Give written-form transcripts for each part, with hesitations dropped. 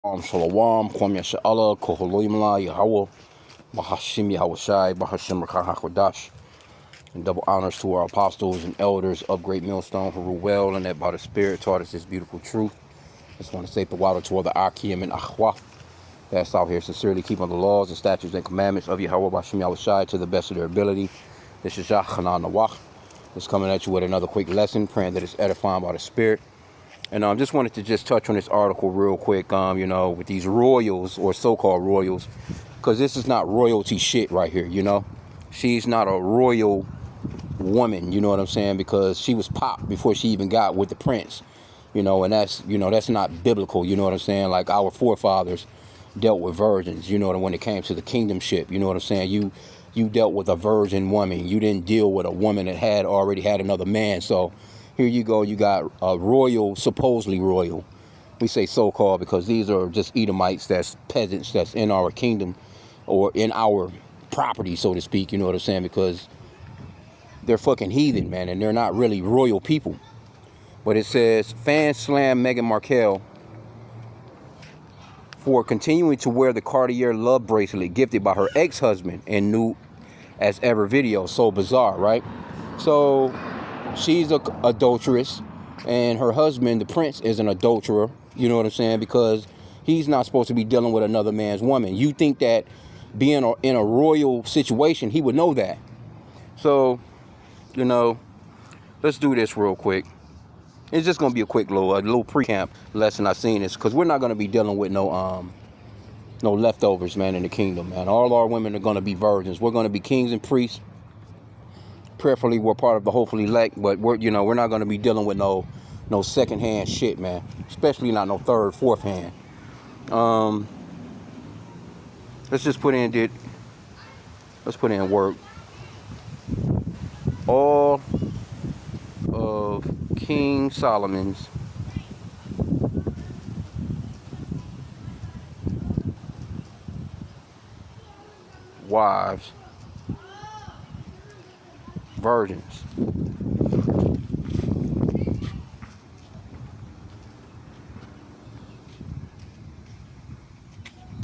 Shalom, Kwam Yasha'Allah, Koholoimla, Yahweh, Bahashim Yahweh Shai, Bahashim Rakah HaKodash. And double honors to our apostles and elders of Great Millstone who rule well and that by the Spirit taught us this beautiful truth. Just want to say the water to all the H.I.M and Ahwa that's out here sincerely keeping the laws and statutes and commandments of Yahweh Bahashim Yahweh Shai to the best of their ability. This is Yah Hanan Nawach. Just coming at you with another quick lesson, praying that it's edifying by the Spirit. And I just wanted to just touch on this article real quick, with these royals or so-called royals, because this is not royalty shit right here, She's not a royal woman, you know what I'm saying, because she was popped before she even got with the prince, and that's not biblical, you know what I'm saying? Like our forefathers dealt with virgins, when it came to the kingdomship, you know what I'm saying? You dealt with a virgin woman. You didn't deal with a woman that had already had another man. So here you go, you got a royal, supposedly royal. We say so-called because these are just Edomites, that's peasants, that's in our kingdom or in our property, so to speak, you know what I'm saying? Because they're fucking heathen, man, and they're not really royal people. But it says, fans slam Meghan Markle for continuing to wear the Cartier love bracelet gifted by her ex-husband in new as ever video. So bizarre, right? So she's a adulteress, and her husband, the prince, is an adulterer. You know what I'm saying? Because he's not supposed to be dealing with another man's woman. You think that being in a royal situation, he would know that. So, let's do this real quick. It's just gonna be a quick little pre-camp lesson I seen this, because we're not gonna be dealing with no leftovers, man, in the kingdom, man. All our women are gonna be virgins. We're gonna be kings and priests. Prayerfully, we're part of the hopefully elect, but we're not gonna be dealing with no second-hand shit, man. Especially not no third, fourth hand. Let's just put in work. All of King Solomon's wives virgins.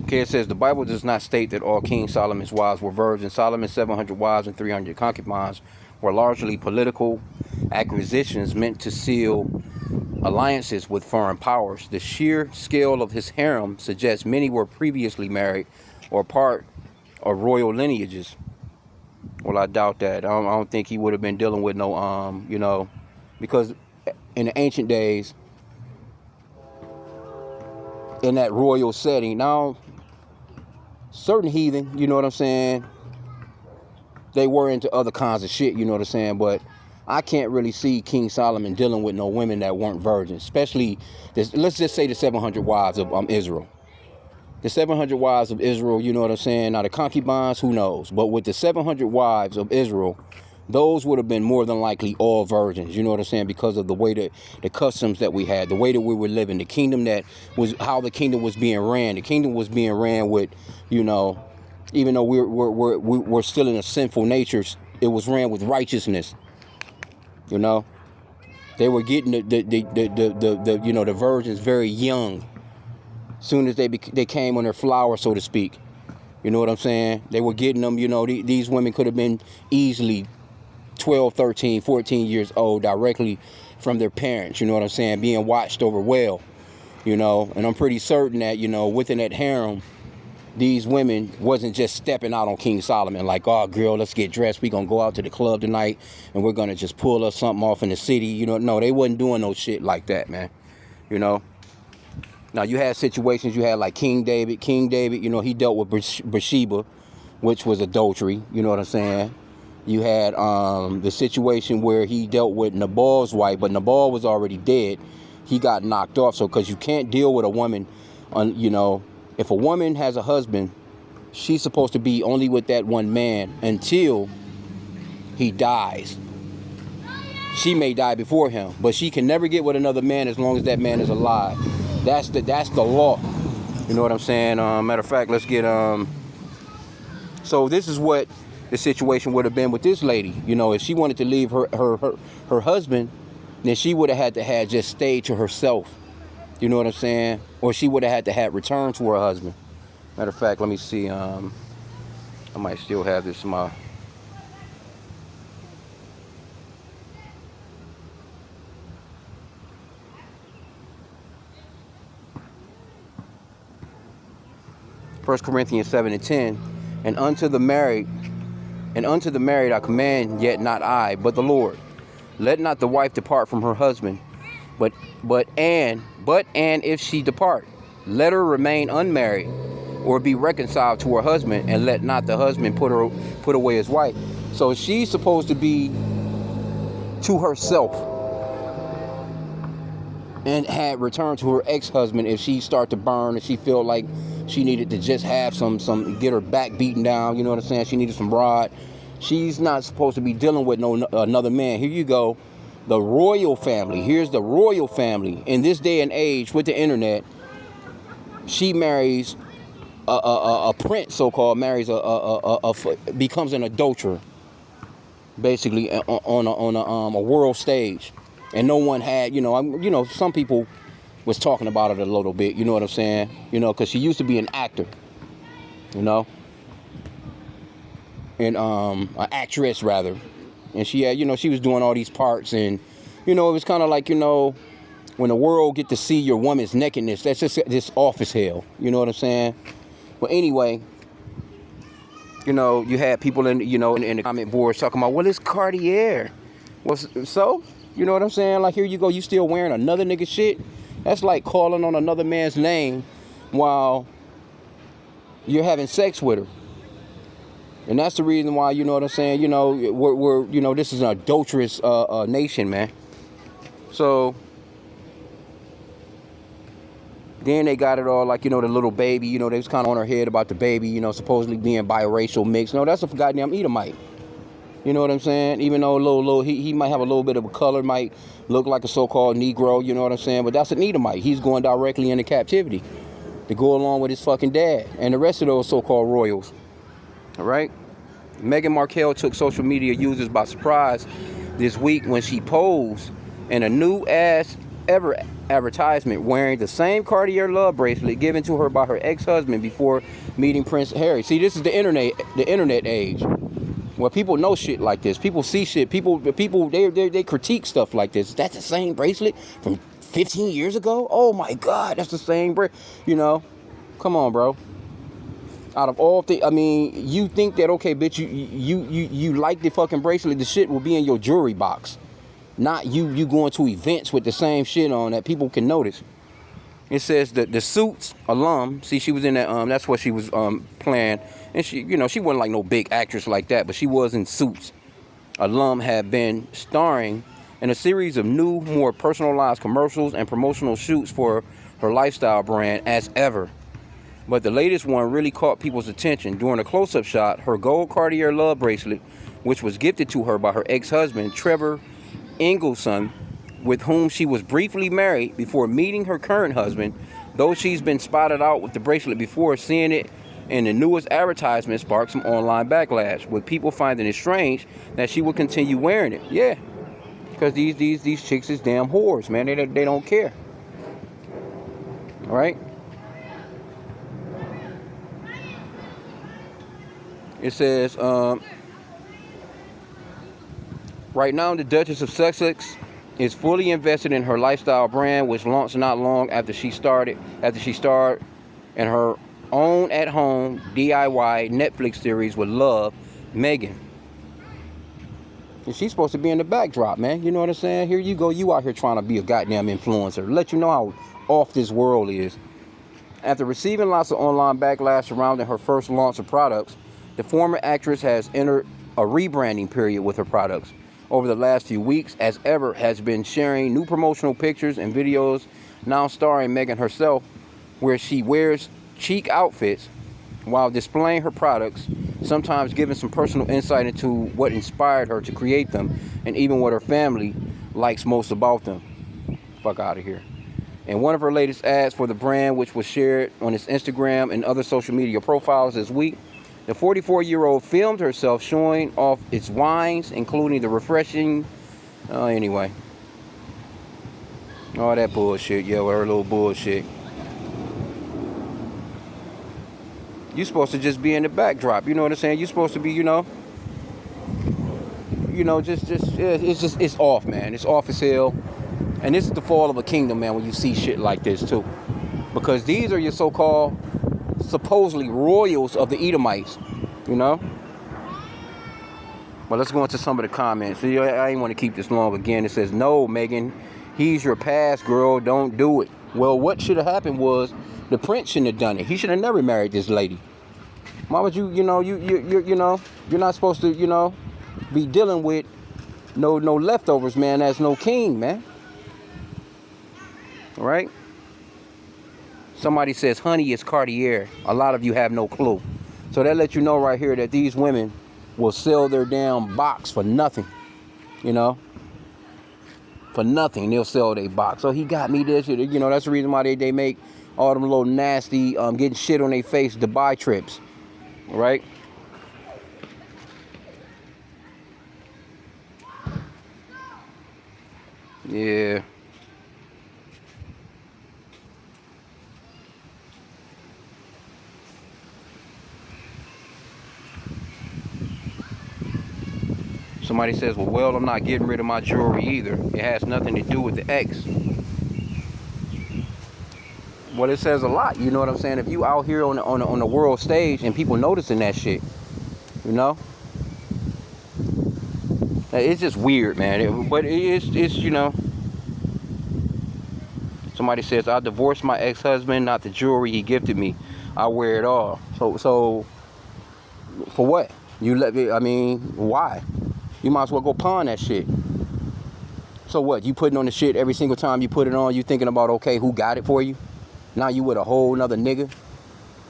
Okay, it says the Bible does not state that all King Solomon's wives were virgins. Solomon's 700 wives and 300 concubines were largely political acquisitions meant to seal alliances with foreign powers. The sheer scale of his harem suggests many were previously married or part of royal lineages. Well, I doubt that. I don't think he would have been dealing with no, because in the ancient days, in that royal setting, now, certain heathen, you know what I'm saying, they were into other kinds of shit, you know what I'm saying, but I can't really see King Solomon dealing with no women that weren't virgins, especially, let's just say the 700 wives of Israel. The 700 wives of Israel, you know what I'm saying? Now, the concubines, who knows? But with the 700 wives of Israel, those would have been more than likely all virgins, you know what I'm saying? Because of the way that the customs that we had, the way that we were living, the kingdom that was, how the kingdom was being ran. The kingdom was being ran with, even though we're still in a sinful nature, it was ran with righteousness, They were getting the virgins very young. Soon as they came on their flower, so to speak. You know what I'm saying? They were getting them, these women could have been easily 12, 13, 14 years old directly from their parents, you know what I'm saying? Being watched over well, and I'm pretty certain that, within that harem, these women wasn't just stepping out on King Solomon like, oh, girl, let's get dressed. We're going to go out to the club tonight and we're going to just pull us something off in the city. No, they wasn't doing no shit like that, man. Now, you had situations, you had like King David, he dealt with Bathsheba, which was adultery, you know what I'm saying? You had the situation where he dealt with Nabal's wife, but Nabal was already dead. He got knocked off. So, because you can't deal with a woman, if a woman has a husband, she's supposed to be only with that one man until he dies. She may die before him, but she can never get with another man as long as that man is alive. That's the law. You know what I'm saying? Matter of fact, let's get so this is what the situation would have been with this lady. If she wanted to leave her husband, then she would have had to just stay to herself. You know what I'm saying? Or she would have had to have returned to her husband. Matter of fact, let me see. I might still have this in my. 1 Corinthians 7:10, and unto the married, I command, yet not I, but the Lord. Let not the wife depart from her husband, and if she depart, let her remain unmarried, or be reconciled to her husband, and let not the husband put away his wife. So she's supposed to be to herself and had returned to her ex-husband if she start to burn and she felt like she needed to just have some get her back beaten down. You know what I'm saying? She needed some rod. She's not supposed to be dealing with another man. Here you go. The royal family. Here's the royal family. In this day and age with the internet, she marries a prince, so-called, marries becomes an adulterer, basically on a world stage, and no one had, some people was talking about it a little bit. You know what I'm saying? Because she used to be an actor, and an actress rather, and she had, she was doing all these parts, and it was kind of like, when the world get to see your woman's nakedness, that's just this office hell. You know what I'm saying? But anyway, you had people in the comment boards talking about, well, it's Cartier. Well, so, you know what I'm saying? Like, here you go, you still wearing another nigga shit? That's like calling on another man's name while you're having sex with her. And that's the reason why, you know what I'm saying, we're this is an adulterous nation, man. So then they got it all like, the little baby, they was kind of on her head about the baby, supposedly being biracial mixed. No, that's a goddamn Edomite. You know what I'm saying? Even though he might have a little bit of a color, might look like a so-called Negro, you know what I'm saying? But that's an Edomite. He's going directly into captivity to go along with his fucking dad and the rest of those so-called royals. All right? Meghan Markle took social media users by surprise this week when she posed in a new ass ever advertisement wearing the same Cartier love bracelet given to her by her ex-husband before meeting Prince Harry. See, this is the internet age. Well, people know shit like this. People see shit. People they critique stuff like this. That's the same bracelet from 15 years ago? Oh my God, that's the same bracelet. Come on, bro. Out of all things, you think that, okay, bitch, you like the fucking bracelet, the shit will be in your jewelry box. Not you going to events with the same shit on that people can notice. It says that the Suits alum, see, she was in that, that's what she was playing. And she, she wasn't like no big actress like that, but she was in Suits. Alum had been starring in a series of new, more personalized commercials and promotional shoots for her lifestyle brand as ever. But the latest one really caught people's attention. During a close-up shot, her gold Cartier love bracelet, which was gifted to her by her ex-husband, Trevor Ingleson, with whom she was briefly married before meeting her current husband, though she's been spotted out with the bracelet before, seeing it in the newest advertisement sparked some online backlash, with people finding it strange that she would continue wearing it. Yeah, because these chicks is damn whores, man. They don't care. All right? It says, right now the Duchess of Sussex is fully invested in her lifestyle brand, which launched not long after she starred in her own at-home DIY Netflix series with Love, Meghan. And she's supposed to be in the backdrop, man. You know what I'm saying? Here you go. You out here trying to be a goddamn influencer. Let you know how off this world is. After receiving lots of online backlash surrounding her first launch of products, the former actress has entered a rebranding period with her products. Over the last few weeks, as ever, has been sharing new promotional pictures and videos, now starring Meghan herself, where she wears chic outfits while displaying her products, sometimes giving some personal insight into what inspired her to create them, and even what her family likes most about them. Fuck out of here. In one of her latest ads for the brand, which was shared on its Instagram and other social media profiles this week, the 44-year-old filmed herself showing off its wines, including the refreshing... anyway. All that bullshit, yeah, with her little bullshit. You supposed to just be in the backdrop, you know what I'm saying? You supposed to be, it's off, man. It's off as hell. And this is the fall of a kingdom, man, when you see shit like this, too. Because these are your so-called, supposedly royals of the Edomites, you know? But let's go into some of the comments. I ain't want to keep this long. Again, it says, no, Megan, he's your past, girl. Don't do it. Well, what should have happened was the prince shouldn't have done it. He should have never married this lady. Why would you're not supposed to, be dealing with no leftovers, man. That's no king, man. All right? Somebody says, honey is Cartier. A lot of you have no clue. So that lets you know right here that these women will sell their damn box for nothing. For nothing. They'll sell their box. So he got me this. That's the reason why they make all them little nasty, getting shit on their face Dubai trips. All right? Yeah. Somebody says, well, I'm not getting rid of my jewelry either. It has nothing to do with the ex. Well, it says a lot, you know what I'm saying? If you out here on the world stage and people noticing that shit, it's just weird, man. But it's Somebody says, I divorced my ex-husband, not the jewelry he gifted me. I wear it all. So for what? Why? You might as well go pawn that shit. So what? You putting on the shit every single time you put it on, you thinking about, okay, who got it for you? Now you with a whole nother nigga?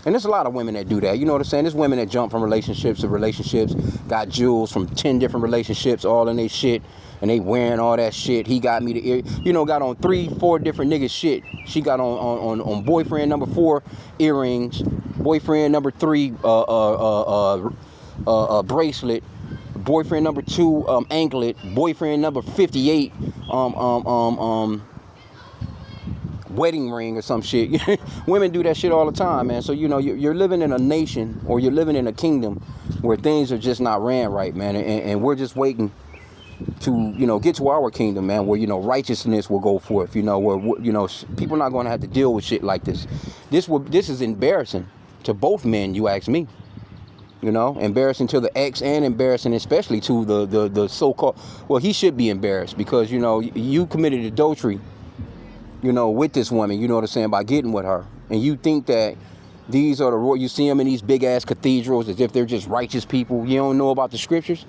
And there's a lot of women that do that. You know what I'm saying? There's women that jump from relationships to relationships, got jewels from 10 different relationships, all in their shit, and they wearing all that shit. He got me the ear, got on 3-4 different niggas shit. She got on boyfriend number 4 earrings, boyfriend number 3 bracelet, boyfriend number 2 anklet, boyfriend number 58 wedding ring or some shit. Women do that shit all the time, man. So you're living in a nation, or you're living in a kingdom where things are just not ran right, man, and we're just waiting to get to our kingdom, man, where righteousness will go forth, where people not going to have to deal with shit like this. This is embarrassing to both men, you ask me. Embarrassing to the ex, and embarrassing especially to the so-called, well, he should be embarrassed because you committed adultery with this woman, you know what I'm saying, by getting with her. And you think that these are you see them in these big ass cathedrals as if they're just righteous people. You don't know about the scriptures.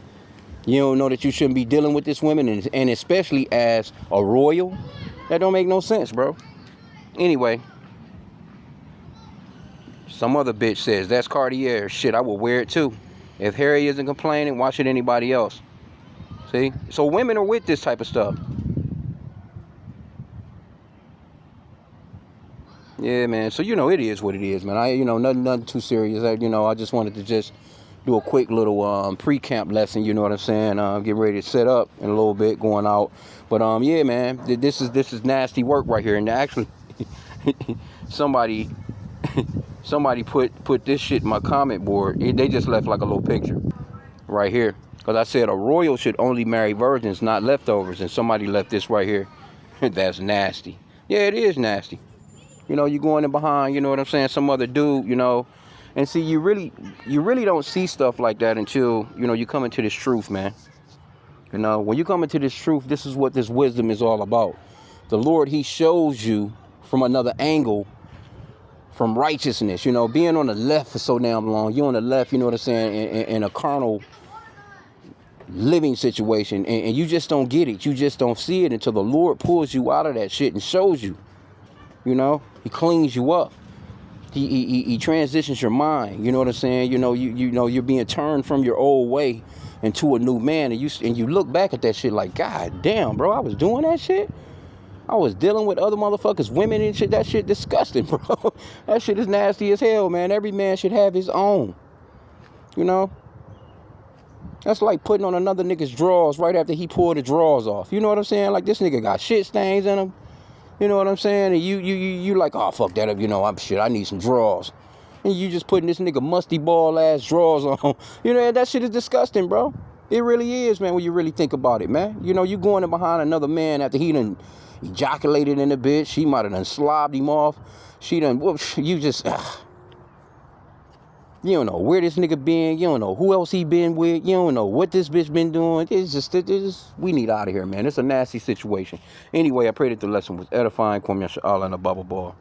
You don't know that you shouldn't be dealing with this woman, and especially as a royal. That don't make no sense, bro. Anyway, some other bitch says, that's Cartier. Shit, I will wear it too. If Harry isn't complaining, why should anybody else? See? So women are with this type of stuff. Yeah, man. So, it is what it is, man. Nothing too serious. I just wanted to just do a quick little pre-camp lesson, you know what I'm saying? Getting ready to set up in a little bit, going out. But, yeah, man, this is nasty work right here. And actually, somebody put this shit in my comment board. They just left like a little picture right here. Because I said a royal should only marry virgins, not leftovers. And somebody left this right here. That's nasty. Yeah, it is nasty. You going in behind, you know what I'm saying, some other dude, and see, you really don't see stuff like that until, you come into this truth, man. When you come into this truth, this is what this wisdom is all about. The Lord, he shows you from another angle, from righteousness, being on the left for so damn long. You're on the left, you know what I'm saying, in a carnal living situation, and you just don't get it. You just don't see it until the Lord pulls you out of that shit and shows you. He cleans you up. He transitions your mind. You know what I'm saying? You're being turned from your old way into a new man, and you look back at that shit like, God damn, bro, I was doing that shit. I was dealing with other motherfuckers, women and shit. That shit disgusting, bro. That shit is nasty as hell, man. Every man should have his own. That's like putting on another nigga's drawers right after he pulled the drawers off. You know what I'm saying? Like, this nigga got shit stains in him. You know what I'm saying? And you like, oh, fuck that up. You know, I need some drawers. And you just putting this nigga musty ball ass drawers on. You know, that shit is disgusting, bro. It really is, man, when you really think about it, man. You know, you going in behind another man after he done ejaculated in the bitch. She might have done slobbed him off. She done, whoops, you just, you don't know where this nigga been. You don't know who else he been with. You don't know what this bitch been doing. It's just we need out of here, man. It's a nasty situation. Anyway, I pray that the lesson was edifying. Kwame Yasha Allah and a bubble ball.